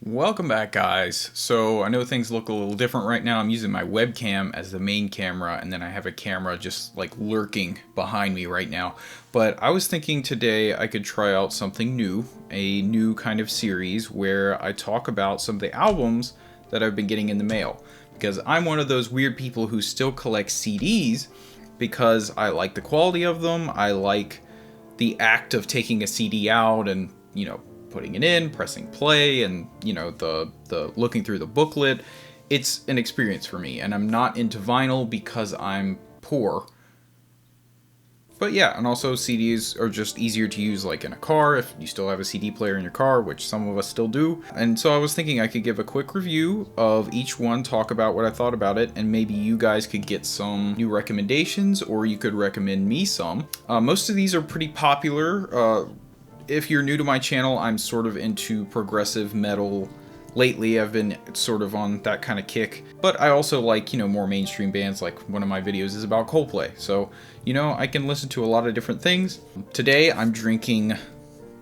Welcome back, guys. So I know things look a little different right now. I'm using my webcam as the main camera, and then I have a camera just like lurking behind me right now. But I was thinking today I could try out something new, a new kind of series where I talk about some of the albums that I've been getting in the mail. Because I'm one of those weird people who still collect CDs because I like the quality of them. I like the act of taking a CD out and, putting it in, pressing play, and the looking through the booklet. It's an experience for me, and I'm not into vinyl because I'm poor. But yeah, and also CDs are just easier to use like in a car if you still have a CD player in your car, which some of us still do. And so I was thinking I could give a quick review of each one, talk about what I thought about it, and maybe you guys could get some new recommendations, or you could recommend me some. Most of these are pretty popular. If you're new to my channel, I'm sort of into progressive metal. Lately, I've been sort of on that kind of kick. But I also like, more mainstream bands. Like one of my videos is about Coldplay. So, I can listen to a lot of different things. Today, I'm drinking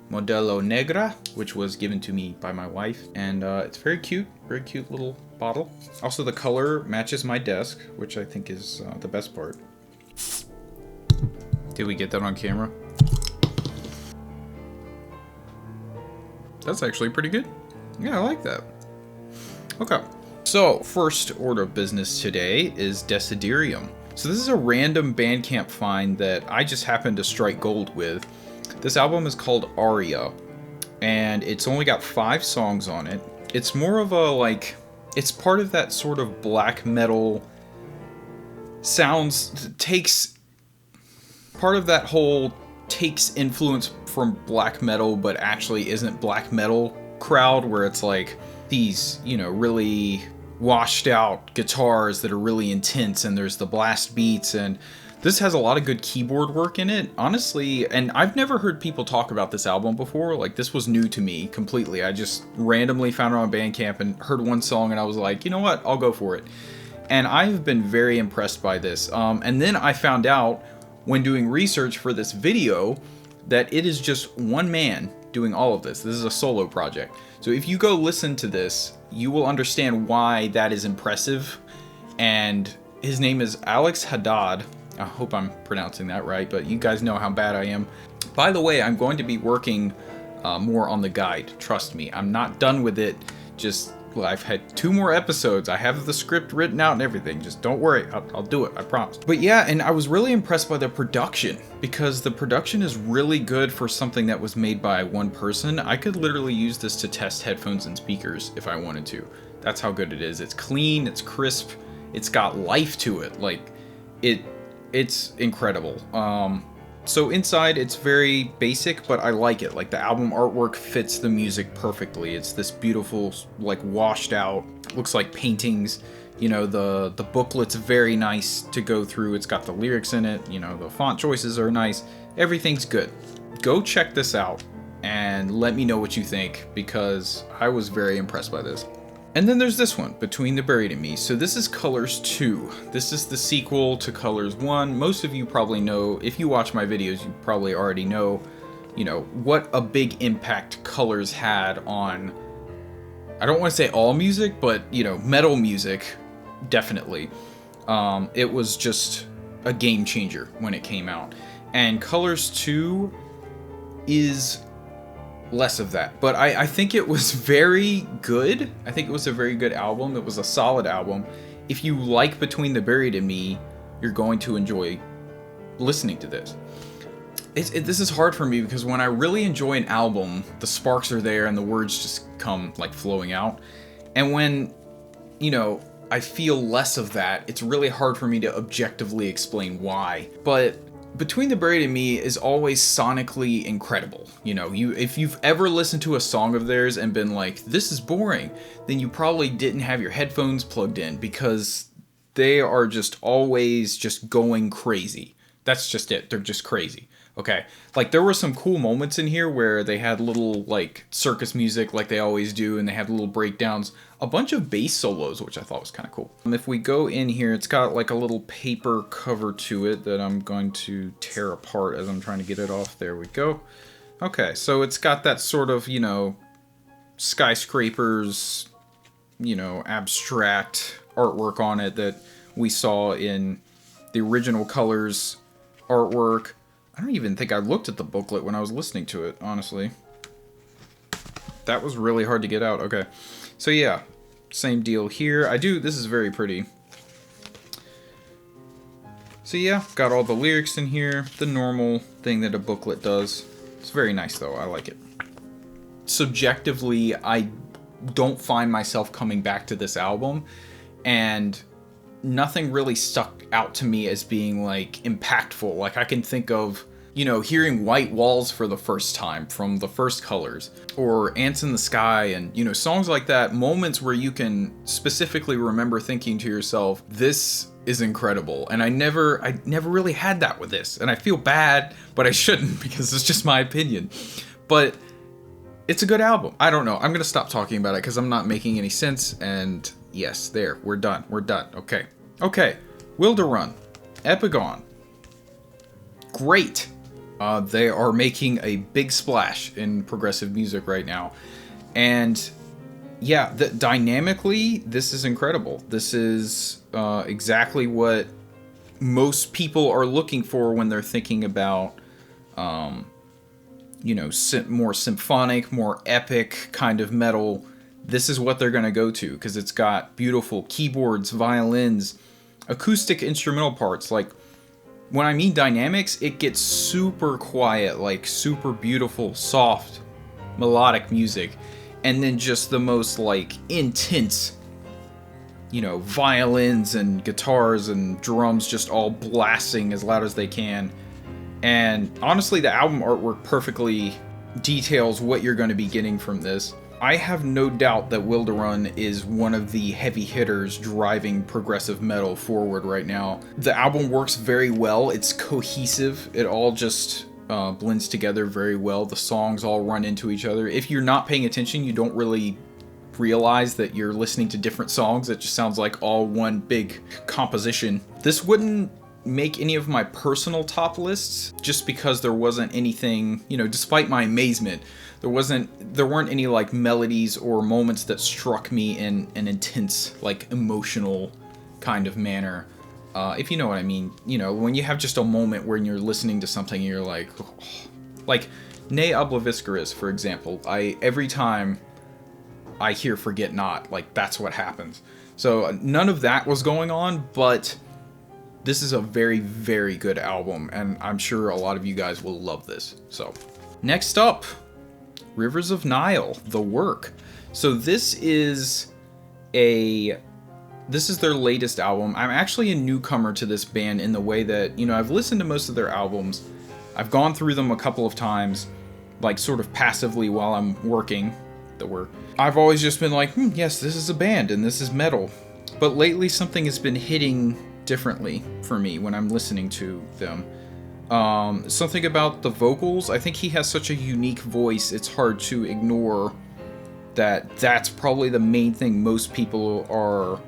Modelo Negra, which was given to me by my wife. And it's very cute little bottle. Also, the color matches my desk, which I think is the best part. Did we get that on camera? That's actually pretty good. Yeah, I like that. Okay. So, first order of business today is Dessiderium. So this is a random Bandcamp find that I just happened to strike gold with. This album is called Aria, and it's only got 5 songs on it. It's more of a, it's part of that sort of black metal sounds, takes influence from black metal, but actually isn't black metal crowd, where it's like these, really washed out guitars that are really intense, and there's the blast beats, and this has a lot of good keyboard work in it, honestly. And I've never heard people talk about this album before. Like, this was new to me completely. I just randomly found it on Bandcamp and heard one song, and I was like, you know what, I'll go for it. And I've been very impressed by this. And then I found out when doing research for this video that it is just one man doing all of this. This is a solo project. So if you go listen to this, you will understand why that is impressive. And his name is Alex Haddad. I hope I'm pronouncing that right, but you guys know how bad I am. By the way, I'm going to be working more on the guide. Trust me, I'm not done with it. I've had 2 more episodes. I have the script written out and everything. Just don't worry. I'll do it. I promise. But yeah, and I was really impressed by the production, because the production is really good for something that was made by one person. I could literally use this to test headphones and speakers if I wanted to. That's how good it is. It's clean. It's crisp. It's got life to it. It's incredible. So inside, it's very basic, but I like it. Like, the album artwork fits the music perfectly. It's this beautiful, washed out, looks like paintings. The booklet's very nice to go through. It's got the lyrics in it. The font choices are nice. Everything's good. Go check this out and let me know what you think, because I was very impressed by this. And then there's this one, Between the Buried and Me. So this is Colors 2. This is the sequel to Colors 1. Most of you probably know, if you watch my videos, you probably already know, what a big impact Colors had on, I don't want to say all music, but, metal music, definitely. It was just a game changer when it came out. And Colors 2 is less of that, but I think it was very good. I think it was a very good album. It was a solid album. If you like Between the Buried and Me, you're going to enjoy listening to this. This is hard for me, because when I really enjoy an album, the sparks are there and the words just come flowing out. And when, I feel less of that, it's really hard for me to objectively explain why. But Between the Buried and Me is always sonically incredible. If you've ever listened to a song of theirs and been like, this is boring, then you probably didn't have your headphones plugged in, because they are just always just going crazy. That's just it. They're just crazy. Okay. There were some cool moments in here where they had little circus music like they always do, and they had little breakdowns, a bunch of bass solos, which I thought was kind of cool. If we go in here, it's got a little paper cover to it that I'm going to tear apart as I'm trying to get it off. There we go. Okay, so it's got that sort of, skyscrapers, you know, abstract artwork on it that we saw in the original Colors artwork. I don't even think I looked at the booklet when I was listening to it, honestly. That was really hard to get out. Okay. So yeah, same deal here. This is very pretty. So yeah, got all the lyrics in here, the normal thing that a booklet does. It's very nice though, I like it. Subjectively, I don't find myself coming back to this album, and nothing really stuck out to me as being like impactful. Like I can think of, you know, hearing White Walls for the first time from the first Colors, or Ants in the Sky, and, you know, songs like that, moments where you can specifically remember thinking to yourself, this is incredible. And I never really had that with this, and I feel bad, but I shouldn't, because it's just my opinion. But it's a good album. I don't know. I'm gonna stop talking about it because I'm not making any sense. And yes, there, we're done. Okay. Wilderun, Epigone. Great. They are making a big splash in progressive music right now. And yeah, dynamically, this is incredible. This is exactly what most people are looking for when they're thinking about, you know, more symphonic, more epic kind of metal. This is what they're going to go to, because it's got beautiful keyboards, violins, acoustic instrumental parts. Like, when I mean dynamics, it gets super quiet, like super beautiful, soft, melodic music. And then just the most like intense, you know, violins and guitars and drums just all blasting as loud as they can. And honestly, the album artwork perfectly details what you're going to be getting from this. I have no doubt that Wilderun is one of the heavy hitters driving progressive metal forward right now. The album works very well. It's cohesive. It all just blends together very well. The songs all run into each other. If you're not paying attention, you don't really realize that you're listening to different songs. It just sounds like all one big composition. This wouldn't make any of my personal top lists just because there wasn't anything, you know, despite my amazement, there weren't any like melodies or moments that struck me in an intense, like emotional kind of manner. If you know what I mean. You know, when you have just a moment when you're listening to something and you're like, oh. Like Ne Obliviscaris, for example. Every time I hear Forget Not, like that's what happens. So none of that was going on, but this is a very, very good album, and I'm sure a lot of you guys will love this. So, next up, Rivers of Nihil, The Work. So this is their latest album. I'm actually a newcomer to this band in the way that, you know, I've listened to most of their albums. I've gone through them a couple of times, like sort of passively while I'm working the work. I've always just been like, yes, this is a band and this is metal. But lately something has been hitting differently for me when I'm listening to them. Something about the vocals. I think he has such a unique voice, it's hard to ignore that's probably the main thing most people are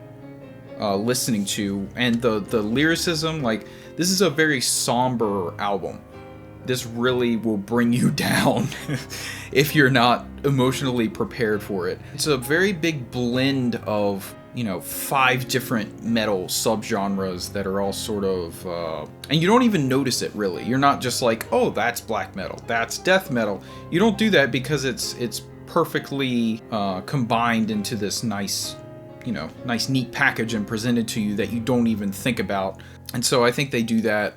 listening to. And the lyricism, like, this is a very somber album. This really will bring you down if you're not emotionally prepared for it. It's a very big blend of, you know, 5 different metal subgenres that are all sort of, and you don't even notice it really. You're not just like, oh, that's black metal, that's death metal. You don't do that because it's perfectly combined into this nice, you know, nice neat package and presented to you that you don't even think about. And so I think they do that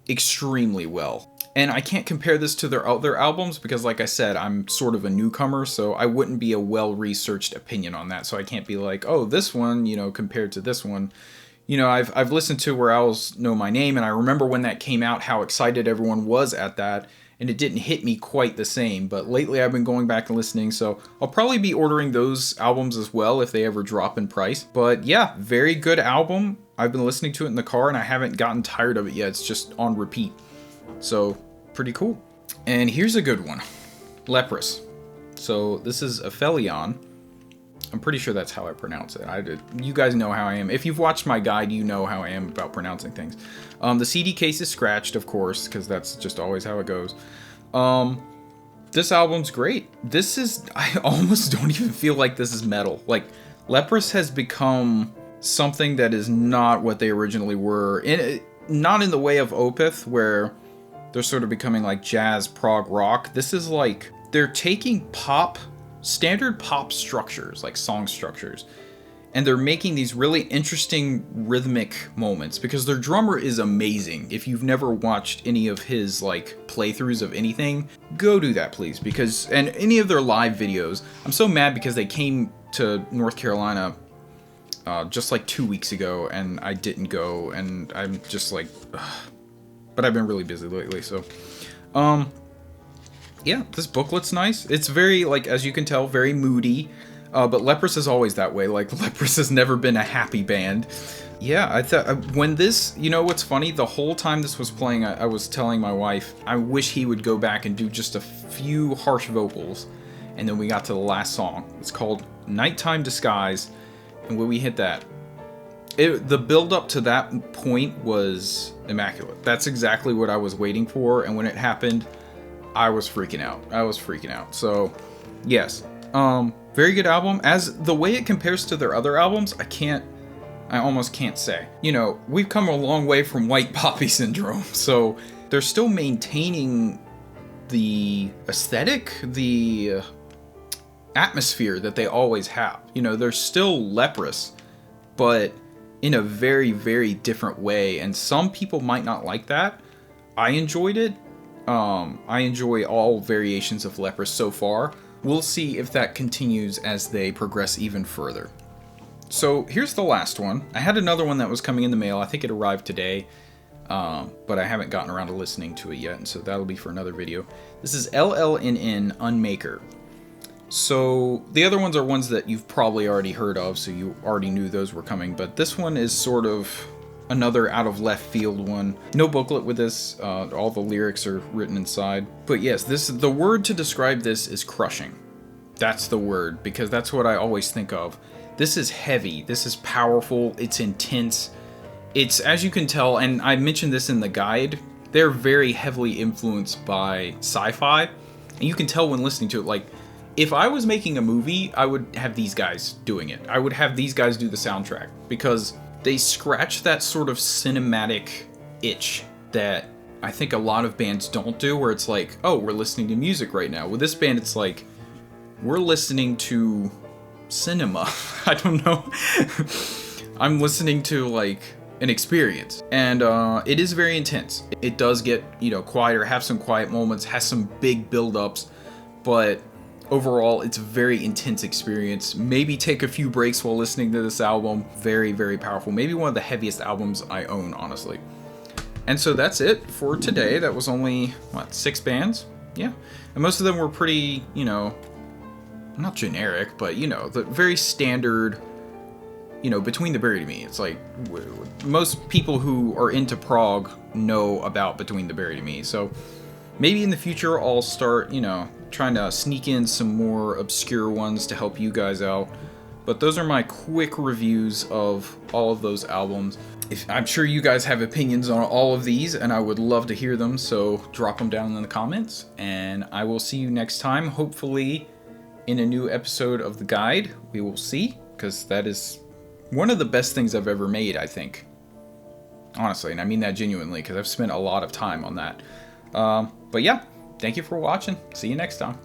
extremely well. And I can't compare this to their other albums because, like I said, I'm sort of a newcomer, so I wouldn't be a well-researched opinion on that. So I can't be like, oh, this one, you know, compared to this one. You know, I've listened to Where Owls Know My Name, and I remember when that came out, how excited everyone was at that, and it didn't hit me quite the same. But lately I've been going back and listening, so I'll probably be ordering those albums as well if they ever drop in price. But yeah, very good album. I've been listening to it in the car, and I haven't gotten tired of it yet. It's just on repeat. So, pretty cool. And here's a good one. Leprous. So, this is Aphelion. I'm pretty sure that's how I pronounce it. You guys know how I am. If you've watched my guide, you know how I am about pronouncing things. The CD case is scratched, of course, because that's just always how it goes. This album's great. This is, I almost don't even feel like this is metal. Like, Leprous has become something that is not what they originally were. Not in the way of Opeth, where they're sort of becoming like jazz prog rock. This is like, they're taking standard pop structures, like song structures, and they're making these really interesting rhythmic moments, because their drummer is amazing. If you've never watched any of his like playthroughs of anything, go do that please, because, and any of their live videos. I'm so mad because they came to North Carolina just like 2 weeks ago and I didn't go, and I'm just like, ugh. But I've been really busy lately, so yeah, this booklet's nice. It's very, like, as you can tell, very moody. But Leprous is always that way. Like, Leprous has never been a happy band. Yeah, I thought, when this, you know what's funny? The whole time this was playing, I was telling my wife, I wish he would go back and do just a few harsh vocals. And then we got to the last song. It's called Nighttime Disguise. And when we hit that, the build up to that point was immaculate. That's exactly what I was waiting for. And when it happened, I was freaking out. So, yes. Very good album. As the way it compares to their other albums, I almost can't say. You know, we've come a long way from White Poppy Syndrome, so they're still maintaining the aesthetic, the atmosphere that they always have. You know, they're still Leprous, but in a very, very different way, and some people might not like that. I enjoyed it. I enjoy all variations of Leprous so far. We'll see if that continues as they progress even further. So here's the last one. I had another one that was coming in the mail. I think it arrived today, but I haven't gotten around to listening to it yet, and so that'll be for another video. This is LLNN Unmaker. So the other ones are ones that you've probably already heard of, so you already knew those were coming, but this one is sort of another out of left field one. No booklet with this, all the lyrics are written inside. But yes, the word to describe this is crushing. That's the word, because that's what I always think of. This is heavy, this is powerful, it's intense. It's, as you can tell, and I mentioned this in the guide, they're very heavily influenced by sci-fi. And you can tell when listening to it, like, if I was making a movie, I would have these guys doing it. I would have these guys do the soundtrack, because they scratch that sort of cinematic itch that I think a lot of bands don't do, where it's like, oh, we're listening to music right now. With this band, it's like, we're listening to cinema. I don't know. I'm listening to, like, an experience. And it is very intense. It does get, you know, quieter, have some quiet moments, has some big build-ups, but overall, it's a very intense experience. Maybe take a few breaks while listening to this album. Very, very powerful. Maybe one of the heaviest albums I own, honestly. And so that's it for today. That was only, what, 6 bands? Yeah. And most of them were pretty, you know, not generic, but, you know, the very standard, you know, Between the Buried and Me. It's like, most people who are into prog know about Between the Buried and Me. So maybe in the future I'll start, you know, trying to sneak in some more obscure ones to help you guys out. But those are my quick reviews of all of those albums. I'm sure you guys have opinions on all of these, and I would love to hear them, so drop them down in the comments. And I will see you next time, hopefully in a new episode of the guide. We will see, because that is one of the best things I've ever made, I think. Honestly, and I mean that genuinely, because I've spent a lot of time on that. But yeah. Thank you for watching. See you next time.